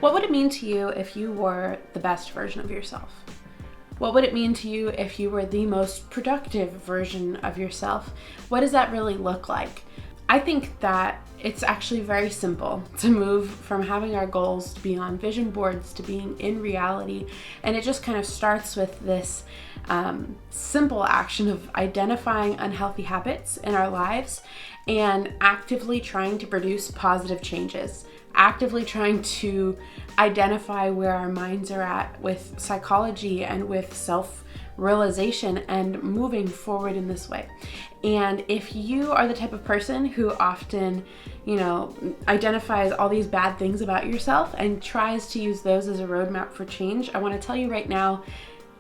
What would it mean to you if you were the best version of yourself? What would it mean to you if you were the most productive version of yourself? What does that really look like? I think that it's actually very simple to move from having our goals to be on vision boards to being in reality. And it just kind of starts with this simple action of identifying unhealthy habits in our lives and actively trying to produce positive changes. Actively trying to identify where our minds are at with psychology and with self-realization and moving forward in this way. And if you are the type of person who often, identifies all these bad things about yourself and tries to use those as a roadmap for change, I want to tell you right now,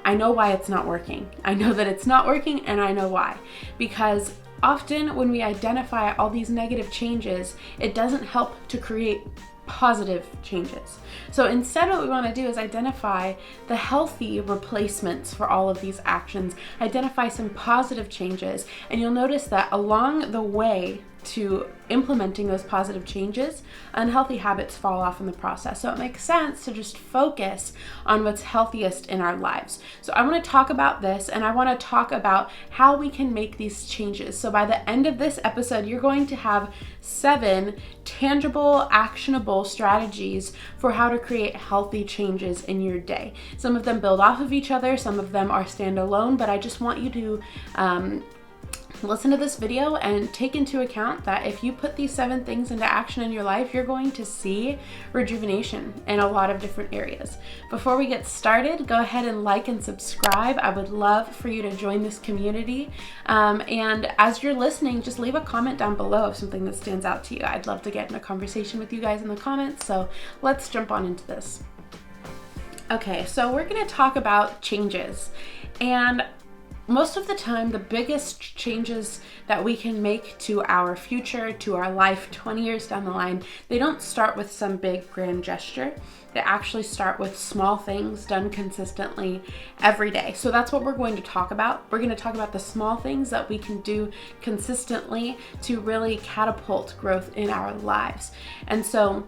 I know why it's not working. I know that it's not working, and I know why. Because often when we identify all these negative changes, it doesn't help to create positive changes. So instead what we want to do is identify the healthy replacements for all of these actions, identify some positive changes, and you'll notice that along the way to implementing those positive changes, unhealthy habits fall off in the process. So it makes sense to just focus on what's healthiest in our lives. So I want to talk about this, and I want to talk about how we can make these changes. So by the end of this episode, you're going to have 7 tangible, actionable strategies for how to create healthy changes in your day. Some of them build off of each other, some of them are standalone, but I just want you to listen to this video and take into account that if you put these 7 things into action in your life, you're going to see rejuvenation in a lot of different areas. Before we get started, go ahead and like and subscribe. I would love for you to join this community. And as you're listening, just leave a comment down below of something that stands out to you. I'd love to get in a conversation with you guys in the comments. So let's jump on into this. Okay, so we're going to talk about changes. And most of the time, the biggest changes that we can make to our future, to our life 20 years down the line, they don't start with some big grand gesture. They actually start with small things done consistently every day. So that's what we're going to talk about. We're going to talk about the small things that we can do consistently to really catapult growth in our lives. And so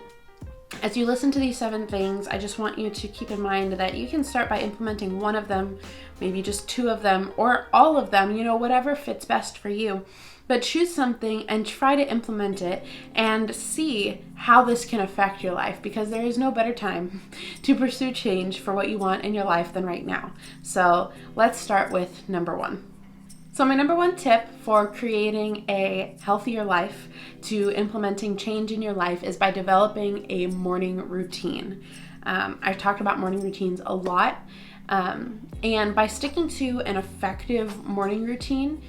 as you listen to these 7 things, I just want you to keep in mind that you can start by implementing one of them, maybe just 2 of them, or all of them, whatever fits best for you. But choose something and try to implement it and see how this can affect your life, because there is no better time to pursue change for what you want in your life than right now. So let's start with number 1. So my number 1 tip for creating a healthier life, to implementing change in your life, is by developing a morning routine. I've talked about morning routines a lot, and by sticking to an effective morning routine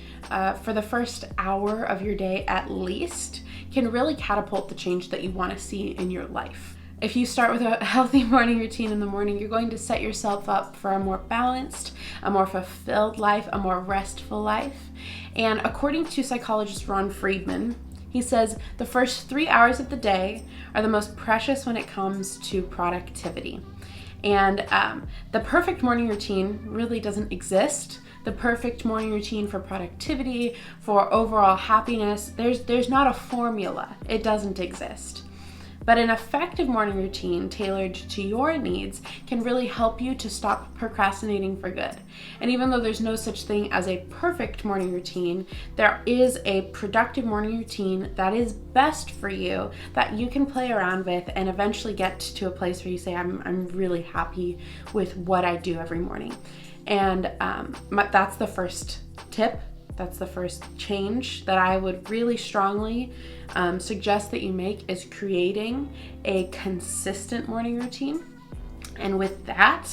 for the first hour of your day at least, can really catapult the change that you want to see in your life. If you start with a healthy morning routine in the morning, you're going to set yourself up for a more balanced, a more fulfilled life, a more restful life. And according to psychologist Ron Friedman, he says the first 3 hours of the day are the most precious when it comes to productivity. And the perfect morning routine really doesn't exist. The perfect morning routine for productivity, for overall happiness, there's not a formula. It doesn't exist. But an effective morning routine tailored to your needs can really help you to stop procrastinating for good. And even though there's no such thing as a perfect morning routine, there is a productive morning routine that is best for you, that you can play around with and eventually get to a place where you say, I'm really happy with what I do every morning. And that's the first tip. That's the first change that I would really strongly suggest that you make, is creating a consistent morning routine. And with that,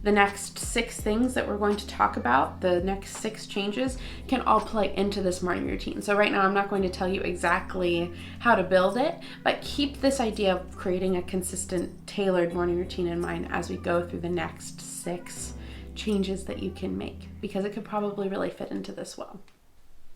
the next 6 things that we're going to talk about, the next 6 changes, can all play into this morning routine. So right now I'm not going to tell you exactly how to build it, but keep this idea of creating a consistent, tailored morning routine in mind as we go through the next 6 changes that you can make, because it could probably really fit into this well.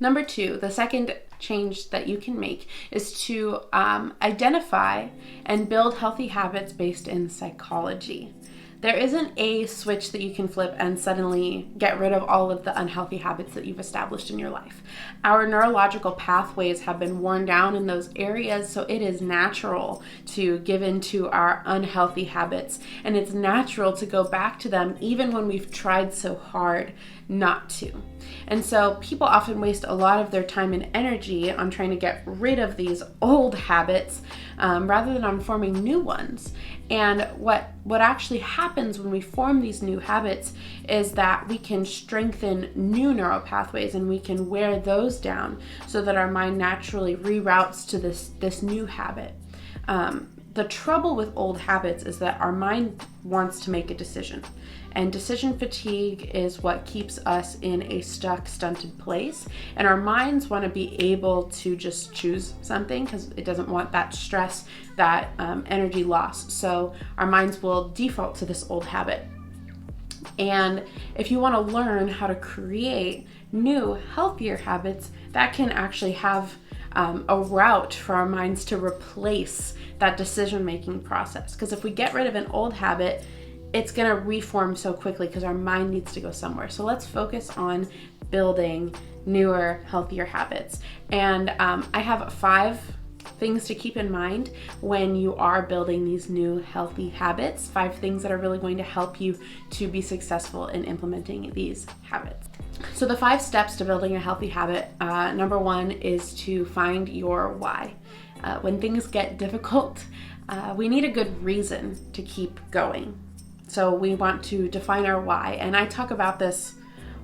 Number 2, the second change that you can make is to identify and build healthy habits based in psychology. There isn't a switch that you can flip and suddenly get rid of all of the unhealthy habits that you've established in your life. Our neurological pathways have been worn down in those areas, so it is natural to give into our unhealthy habits, and it's natural to go back to them even when we've tried so hard not to. And so people often waste a lot of their time and energy on trying to get rid of these old habits rather than on forming new ones. And what actually happens when we form these new habits is that we can strengthen new neural pathways, and we can wear those down so that our mind naturally reroutes to this new habit. The trouble with old habits is that our mind wants to make a decision, and decision fatigue is what keeps us in a stuck, stunted place. And our minds want to be able to just choose something because it doesn't want that stress, that energy loss. So our minds will default to this old habit. And if you want to learn how to create new, healthier habits, that can actually have a route for our minds to replace that decision-making process. Because if we get rid of an old habit, it's going to reform so quickly because our mind needs to go somewhere. So let's focus on building newer, healthier habits. And I have 5 things to keep in mind when you are building these new healthy habits, 5 things that are really going to help you to be successful in implementing these habits. So the 5 steps to building a healthy habit, number 1 is to find your why. When things get difficult, we need a good reason to keep going. So we want to define our why, and I talk about this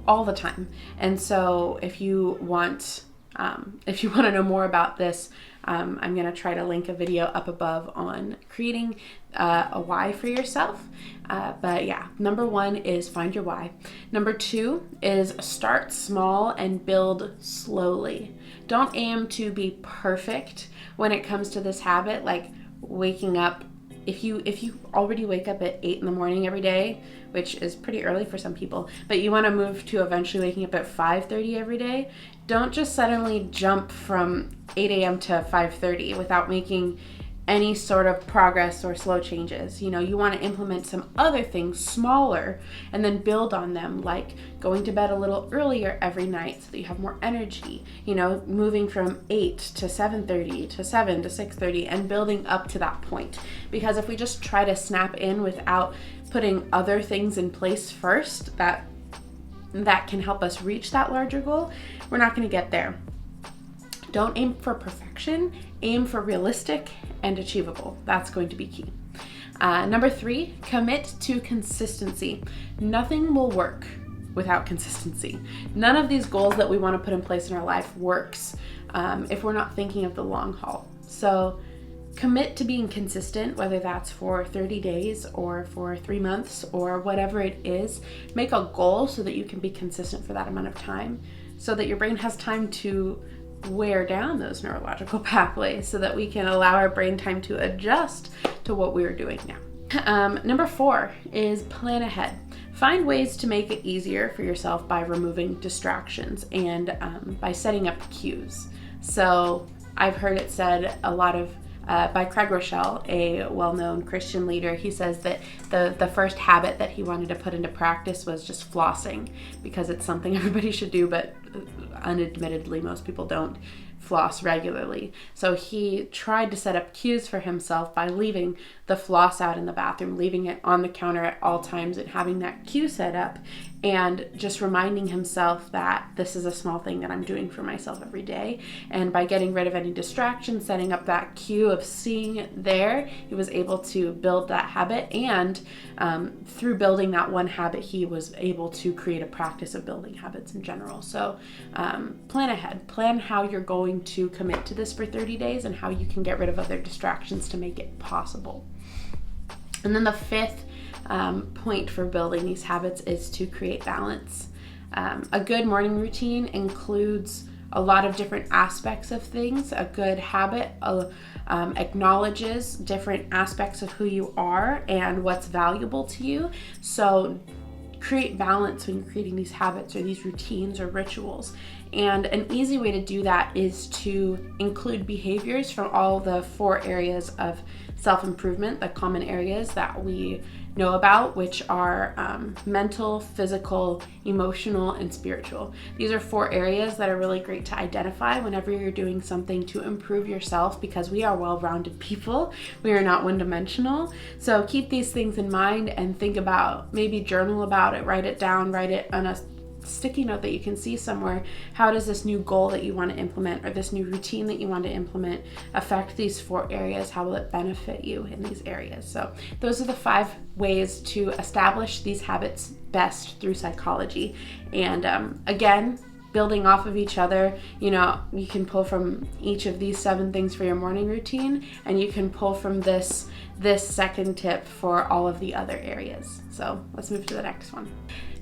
all the time. And so if you want to know more about this, I'm going to try to link a video up above on creating a why for yourself. But yeah, number 1 is find your why. Number 2 is start small and build slowly. Don't aim to be perfect when it comes to this habit, like waking up. If you already wake up at 8 in the morning every day, which is pretty early for some people, but you want to move to eventually waking up at 5:30 every day, don't just suddenly jump from 8 a.m. to 5:30 without making any sort of progress or slow changes. You want to implement some other things smaller and then build on them, like going to bed a little earlier every night so that you have more energy, moving from 8 to 7:30 to 7 to 6:30 and building up to that point. Because if we just try to snap in without putting other things in place first that can help us reach that larger goal, we're not going to get there. Don't aim for perfection, aim for realistic and achievable. That's going to be key. Number 3, commit to consistency. Nothing will work without consistency. None of these goals that we want to put in place in our life works if we're not thinking of the long haul. So commit to being consistent, whether that's for 30 days or for 3 months or whatever it is. Make a goal so that you can be consistent for that amount of time, so that your brain has time to wear down those neurological pathways so that we can allow our brain time to adjust to what we're doing now. Number 4 is plan ahead. Find ways to make it easier for yourself by removing distractions and by setting up cues. So I've heard it said a lot of by Craig Rochelle, a well-known Christian leader. He says that the first habit that he wanted to put into practice was just flossing, because it's something everybody should do, but unadmittedly most people don't floss regularly. So he tried to set up cues for himself by leaving the floss out in the bathroom, leaving it on the counter at all times and having that cue set up, and just reminding himself that this is a small thing that I'm doing for myself every day. And by getting rid of any distractions, setting up that cue of seeing it there, he was able to build that habit. And through building that one habit, he was able to create a practice of building habits in general. So plan ahead. Plan how you're going to commit to this for 30 days and how you can get rid of other distractions to make it possible. And then the 5th point for building these habits is to create balance. A good morning routine includes a lot of different aspects of things. A good habit acknowledges different aspects of who you are and what's valuable to you. So create balance when you're creating these habits or these routines or rituals. And an easy way to do that is to include behaviors from all the 4 areas of self-improvement, the common areas that we know about, which are mental, physical, emotional, and spiritual. These are 4 areas that are really great to identify whenever you're doing something to improve yourself, because we are well-rounded people. We are not one-dimensional. So keep these things in mind and think about, maybe journal about it, write it down, write it on a sticky note that you can see somewhere. How does this new goal that you want to implement, or this new routine that you want to implement, affect these 4 areas? How will it benefit you in these areas? So those are the 5 ways to establish these habits best through psychology. And again, building off of each other, you can pull from each of these 7 things for your morning routine, and you can pull from this second tip for all of the other areas. So let's move to the next one.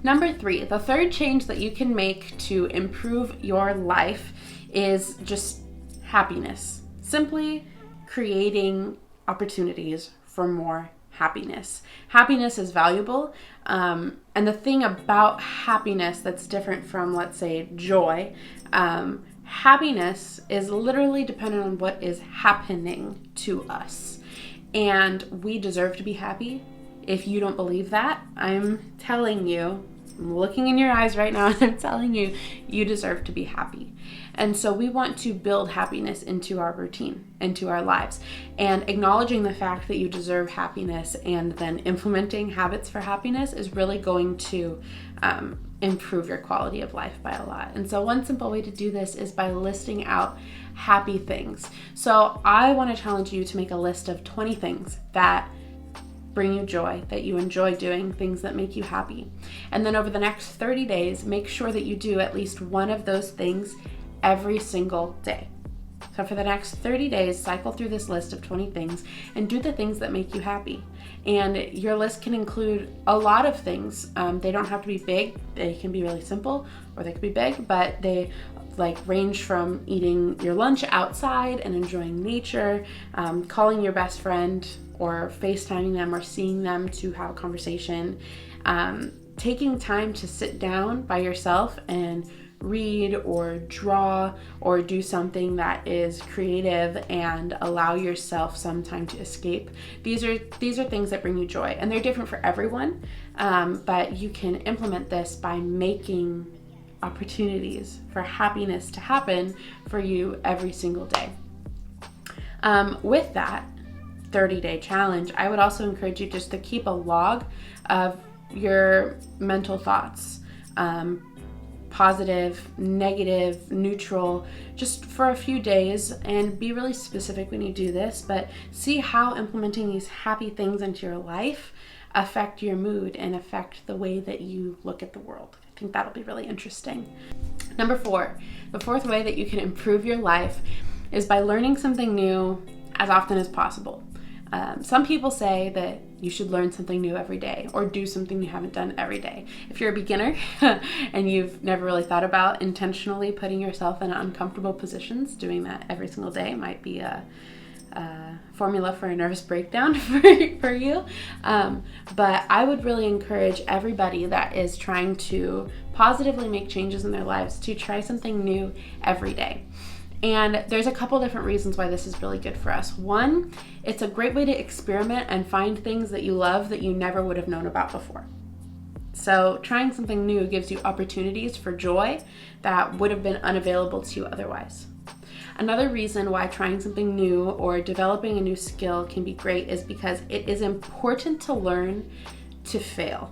Number 3, the third change that you can make to improve your life is just happiness. Simply creating opportunities for more happiness. Happiness is valuable. And the thing about happiness that's different from, let's say, joy, happiness is literally dependent on what is happening to us. And we deserve to be happy. If you don't believe that, I'm telling you, I'm looking in your eyes right now and I'm telling you, you deserve to be happy. And so we want to build happiness into our routine, into our lives. And acknowledging the fact that you deserve happiness and then implementing habits for happiness is really going to improve your quality of life by a lot. And so one simple way to do this is by listing out happy things. So I want to challenge you to make a list of 20 things that bring you joy, that you enjoy doing, things that make you happy. And then over the next 30 days, make sure that you do at least one of those things every single day. So for the next 30 days, cycle through this list of 20 things and do the things that make you happy. And your list can include a lot of things. They don't have to be big. They can be really simple, or they could be big, but they range from eating your lunch outside and enjoying nature, calling your best friend or FaceTiming them or seeing them to have a conversation, taking time to sit down by yourself and read or draw or do something that is creative and allow yourself some time to escape. These are things that bring you joy, and they're different for everyone, but you can implement this by making opportunities for happiness to happen for you every single day. With that 30-day challenge, I would also encourage you just to keep a log of your mental thoughts, positive, negative, neutral, just for a few days, and be really specific when you do this, but see how implementing these happy things into your life affect your mood and affect the way that you look at the world. I think that'll be really interesting. Number 4, the 4th way that you can improve your life is by learning something new as often as possible. Some people say that you should learn something new every day or do something you haven't done every day. If you're a beginner and you've never really thought about intentionally putting yourself in uncomfortable positions, doing that every single day might be a formula for a nervous breakdown for you. But I would really encourage everybody that is trying to positively make changes in their lives to try something new every day. And there's a couple different reasons why this is really good for us. One, it's a great way to experiment and find things that you love that you never would have known about before. So trying something new gives you opportunities for joy that would have been unavailable to you otherwise. Another reason why trying something new or developing a new skill can be great is because it is important to learn to fail.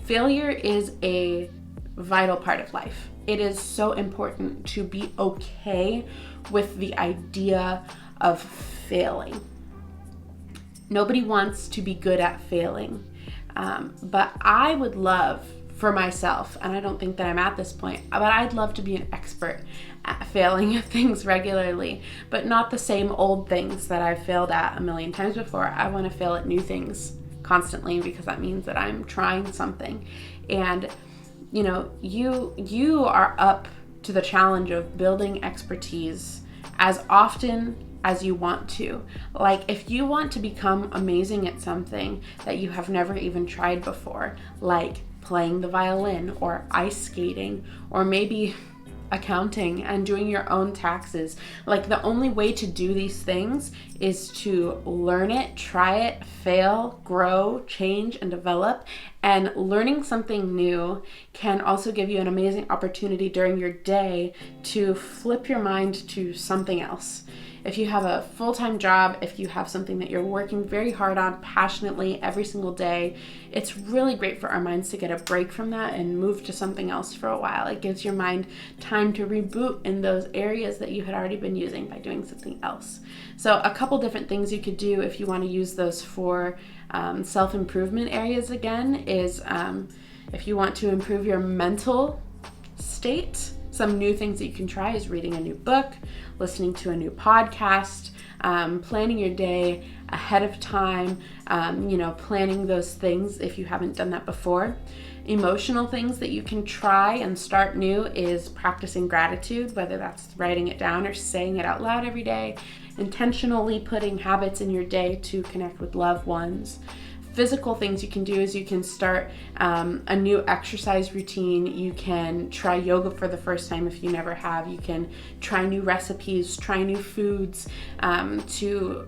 Failure is a vital part of life. It is so important to be okay with the idea of failing. Nobody wants to be good at failing, but I would love for myself, and I don't think that I'm at this point, but I'd love to be an expert at failing at things regularly, but not the same old things that I've failed at a million times before. I want to fail at new things constantly because that means that I'm trying something. And you are up to the challenge of building expertise as often as you want to. Like, if you want to become amazing at something that you have never even tried before, like playing the violin or ice skating, or maybe accounting and doing your own taxes. Like, the only way to do these things is to learn it, try it, fail, grow, change, and develop. And learning something new can also give you an amazing opportunity during your day to flip your mind to something else. If you have a full-time job, if you have something that you're working very hard on passionately every single day, it's really great for our minds to get a break from that and move to something else for a while. It gives your mind time to reboot in those areas that you had already been using by doing something else. So a couple different things you could do if you want to use those for self-improvement areas again is if you want to improve your mental state, some new things that you can try is reading a new book, listening to a new podcast, planning your day ahead of time, planning those things if you haven't done that before. Emotional things that you can try and start new is practicing gratitude, whether that's writing it down or saying it out loud every day, intentionally putting habits in your day to connect with loved ones. Physical things you can do is you can start a new exercise routine. You can try yoga for the first time if you never have. You can try new recipes, try new foods to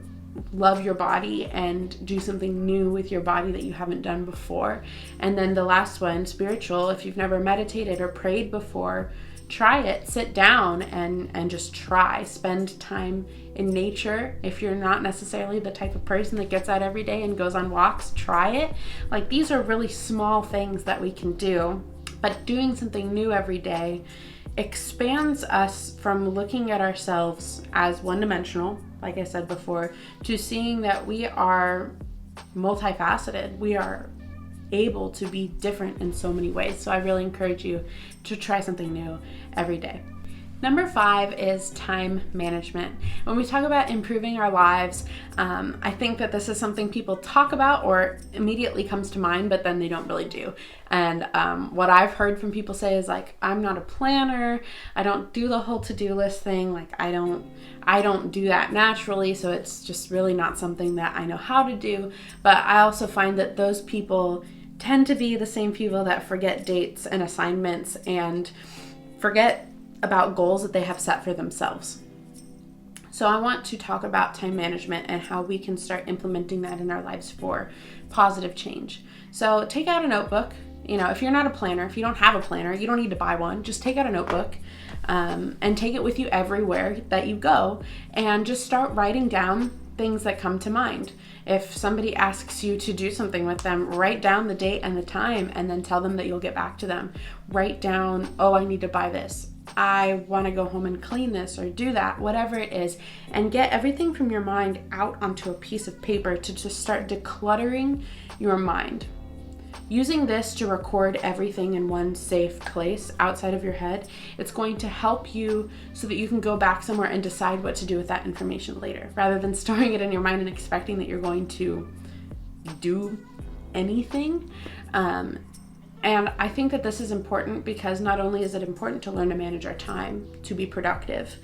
love your body and do something new with your body that you haven't done before. And then the last one, spiritual. If you've never meditated or prayed before, try it. Sit down and just try. Spend time in nature. If you're not necessarily the type of person that gets out every day and goes on walks, try it. Like, these are really small things that we can do, but doing something new every day expands us from looking at ourselves as one-dimensional, like I said before, to seeing that we are multifaceted. We are able to be different in so many ways. So I really encourage you to try something new every day. Number 5 is time management. When we talk about improving our lives, I think that this is something people talk about or immediately comes to mind, but then they don't really do. And what I've heard from people say is like, I'm not a planner. I don't do the whole to-do list thing. Like, I don't do that naturally. So it's just really not something that I know how to do. But I also find that those people tend to be the same people that forget dates and assignments and forget about goals that they have set for themselves. So I want to talk about time management and how we can start implementing that in our lives for positive change. So take out a notebook. If you're not a planner, if you don't have a planner, you don't need to buy one. Just take out a notebook and take it with you everywhere that you go and just start writing down things that come to mind. If somebody asks you to do something with them, write down the date and the time and then tell them that you'll get back to them. Write down, I need to buy this. I want to go home and clean this or do that, whatever it is, and get everything from your mind out onto a piece of paper to just start decluttering your mind. Using this to record everything in one safe place outside of your head, it's going to help you so that you can go back somewhere and decide what to do with that information later, rather than storing it in your mind and expecting that you're going to do anything. And I think that this is important because not only is it important to learn to manage our time to be productive,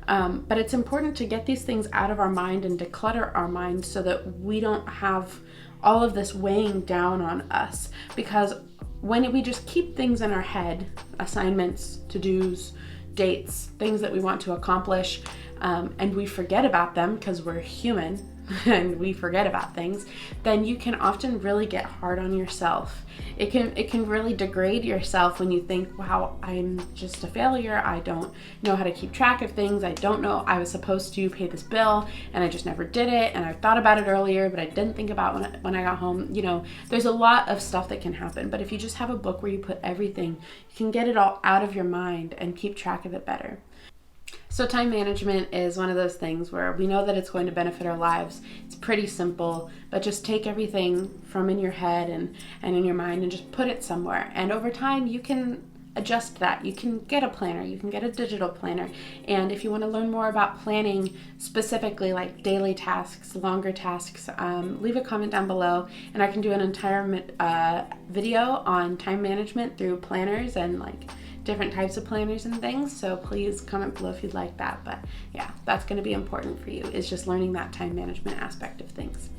but it's important to get these things out of our mind and declutter our mind so that we don't have all of this weighing down on us. Because when we just keep things in our head, assignments, to-dos, dates, things that we want to accomplish, and we forget about them because we're human and we forget about things, then you can often really get hard on yourself. It can really degrade yourself when you think, wow, I'm just a failure. I don't know how to keep track of things. I don't know I was supposed to pay this bill and I just never did it. And I thought about it earlier, but I didn't think about it when I got home. There's a lot of stuff that can happen. But if you just have a book where you put everything, you can get it all out of your mind and keep track of it better. So time management is one of those things where we know that it's going to benefit our lives. It's pretty simple, but just take everything from in your head and in your mind and just put it somewhere. And over time, you can adjust that. You can get a planner. You can get a digital planner. And if you want to learn more about planning specifically, like daily tasks, longer tasks, leave a comment down below and I can do an entire video on time management through planners and different types of planners and things. So please comment below if you'd like that. But yeah, that's going to be important for you, is just learning that time management aspect of things.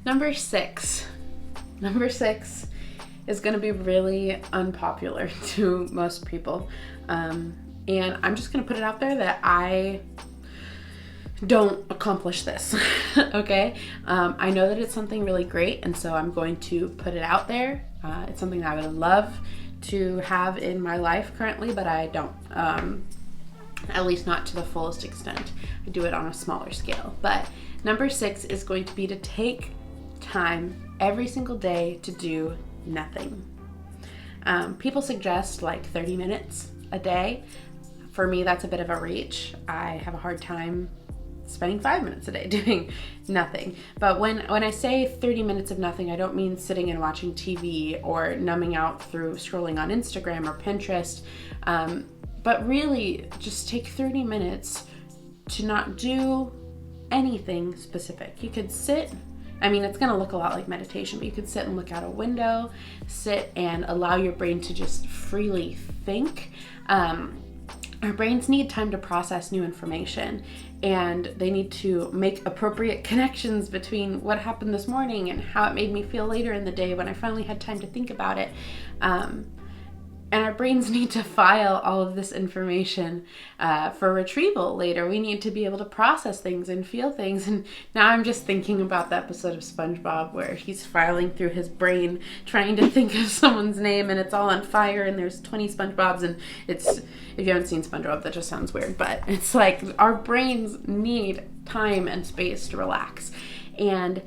Number six is going to be really unpopular to most people. And I'm just going to put it out there that I don't accomplish this. Okay? I know that it's something really great, and so I'm going to put it out there. It's something that I would love to have in my life currently, but I don't. At least not to the fullest extent. I do it on a smaller scale. But number 6 is going to be to take time every single day to do nothing. People suggest like 30 minutes a day. For me, that's a bit of a reach. I have a hard time spending 5 minutes a day doing nothing. But when I say 30 minutes of nothing, I don't mean sitting and watching TV or numbing out through scrolling on Instagram or Pinterest. But really, just take 30 minutes to not do anything specific. You could sit, I mean, it's gonna look a lot like meditation, but you could sit and look out a window, sit and allow your brain to just freely think. Our brains need time to process new information, and they need to make appropriate connections between what happened this morning and how it made me feel later in the day when I finally had time to think about it. And our brains need to file all of this information for retrieval later. We need to be able to process things and feel things. And now I'm just thinking about the episode of SpongeBob where he's filing through his brain trying to think of someone's name, and it's all on fire, and there's 20 SpongeBobs, and it's, if you haven't seen SpongeBob, that just sounds weird, but it's like our brains need time and space to relax. And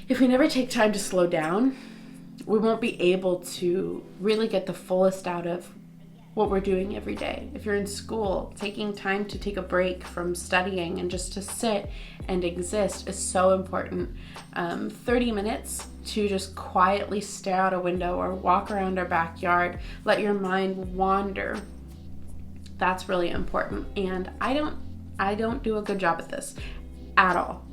if we never take time to slow down, we won't be able to really get the fullest out of what we're doing every day. If you're in school, taking time to take a break from studying and just to sit and exist is so important. 30 minutes to just quietly stare out a window or walk around our backyard, let your mind wander. That's really important. And I don't do a good job at this at all.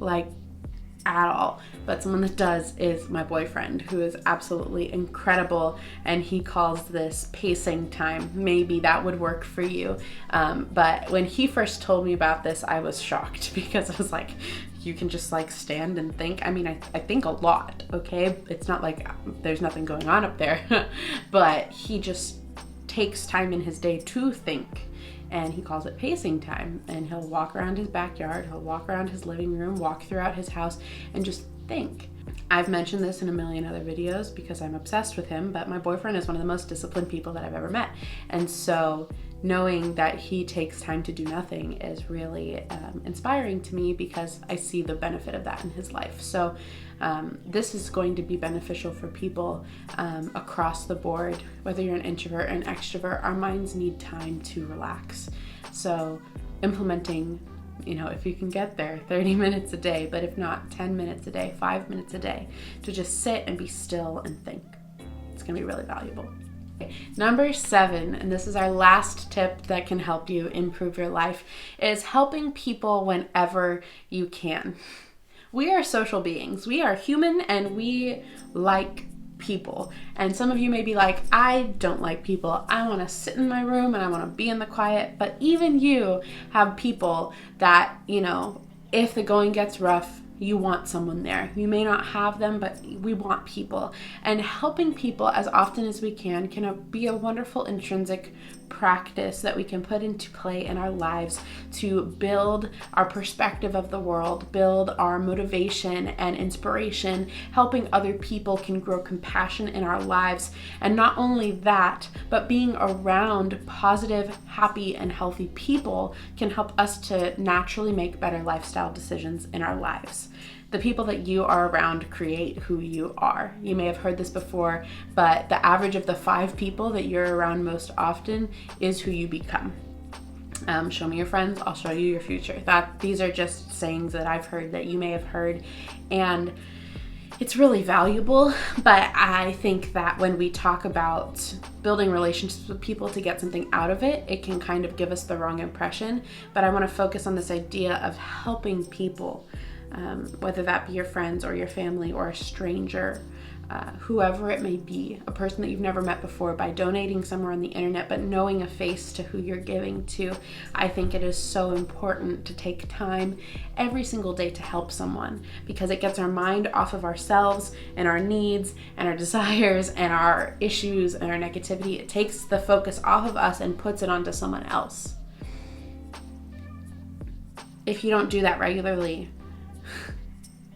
At all. But someone that does is my boyfriend, who is absolutely incredible, and he calls this pacing time. Maybe that would work for you. But when he first told me about this, I was shocked because I was like, you can just like stand and think. I mean, I think a lot, okay? It's not like there's nothing going on up there, but he just takes time in his day to think. And he calls it pacing time, and he'll walk around his backyard, he'll walk around his living room, walk throughout his house, and just think. I've mentioned this in a million other videos because I'm obsessed with him, but my boyfriend is one of the most disciplined people that I've ever met. And so knowing that he takes time to do nothing is really inspiring to me because I see the benefit of that in his life. So this is going to be beneficial for people across the board, whether you're an introvert or an extrovert. Our minds need time to relax. So implementing, if you can get there, 30 minutes a day, but if not, 10 minutes a day, 5 minutes a day, to just sit and be still and think. It's gonna be really valuable. Number 7, and this is our last tip that can help you improve your life, is helping people whenever you can. We are social beings. We are human, and we like people. And some of you may be like, I don't like people. I want to sit in my room and I want to be in the quiet. But even you have people that, if the going gets rough, you want someone there. You may not have them, but we want people. And helping people as often as we can be a wonderful intrinsic practice that we can put into play in our lives to build our perspective of the world, build our motivation and inspiration. Helping other people can grow compassion in our lives. And not only that, but being around positive, happy, and healthy people can help us to naturally make better lifestyle decisions in our lives. The people that you are around create who you are. You may have heard this before, but the average of the 5 people that you're around most often is who you become. Show me your friends, I'll show you your future. These are just sayings that I've heard that you may have heard, and it's really valuable. But I think that when we talk about building relationships with people to get something out of it, it can kind of give us the wrong impression. But I want to focus on this idea of helping people. Whether that be your friends or your family or a stranger, whoever it may be, a person that you've never met before, by donating somewhere on the internet, but knowing a face to who you're giving to. I think it is so important to take time every single day to help someone, because it gets our mind off of ourselves and our needs and our desires and our issues and our negativity. It takes the focus off of us and puts it onto someone else. If you don't do that regularly,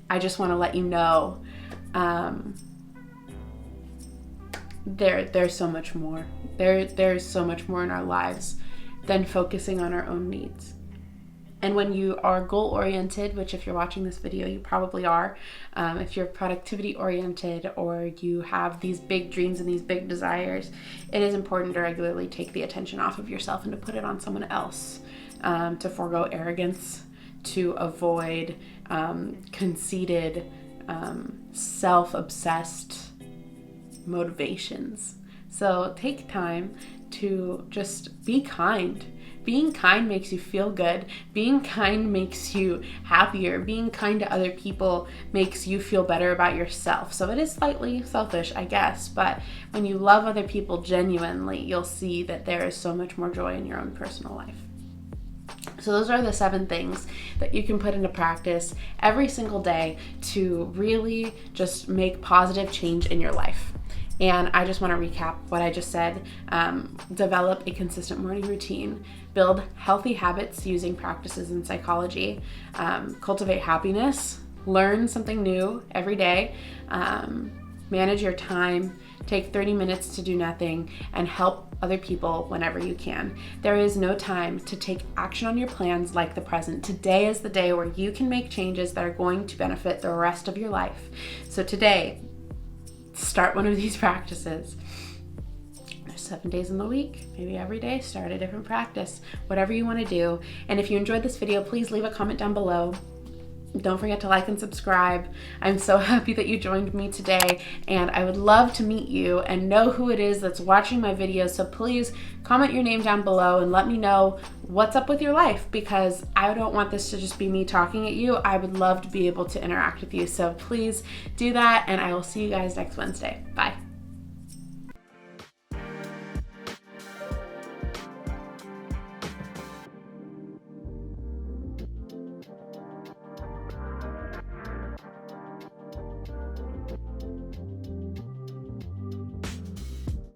I just want to let you know, there's so much more. There's so much more in our lives than focusing on our own needs. And when you are goal-oriented, which if you're watching this video, you probably are, if you're productivity-oriented or you have these big dreams and these big desires, it is important to regularly take the attention off of yourself and to put it on someone else, to forego arrogance, to avoid conceited, self-obsessed motivations. So take time to just be kind. Being kind makes you feel good. Being kind makes you happier. Being kind to other people makes you feel better about yourself. So it is slightly selfish, I guess, but when you love other people genuinely, you'll see that there is so much more joy in your own personal life. So those are the 7 things that you can put into practice every single day to really just make positive change in your life. And I just want to recap what I just said. Develop a consistent morning routine. Build healthy habits using practices in psychology. Cultivate happiness. Learn something new every day. Manage your time. Take 30 minutes to do nothing, and help other people whenever you can. There is no time to take action on your plans like the present. Today is the day where you can make changes that are going to benefit the rest of your life. So today, start one of these practices. There's 7 days in the week. Maybe every day, start a different practice, whatever you want to do. And if you enjoyed this video, please leave a comment down below. Don't forget to like and subscribe. I'm so happy that you joined me today, and I would love to meet you and know who it is that's watching my videos. So please comment your name down below and let me know what's up with your life, because I don't want this to just be me talking at you. I would love to be able to interact with you. So please do that, and I will see you guys next Wednesday. Bye.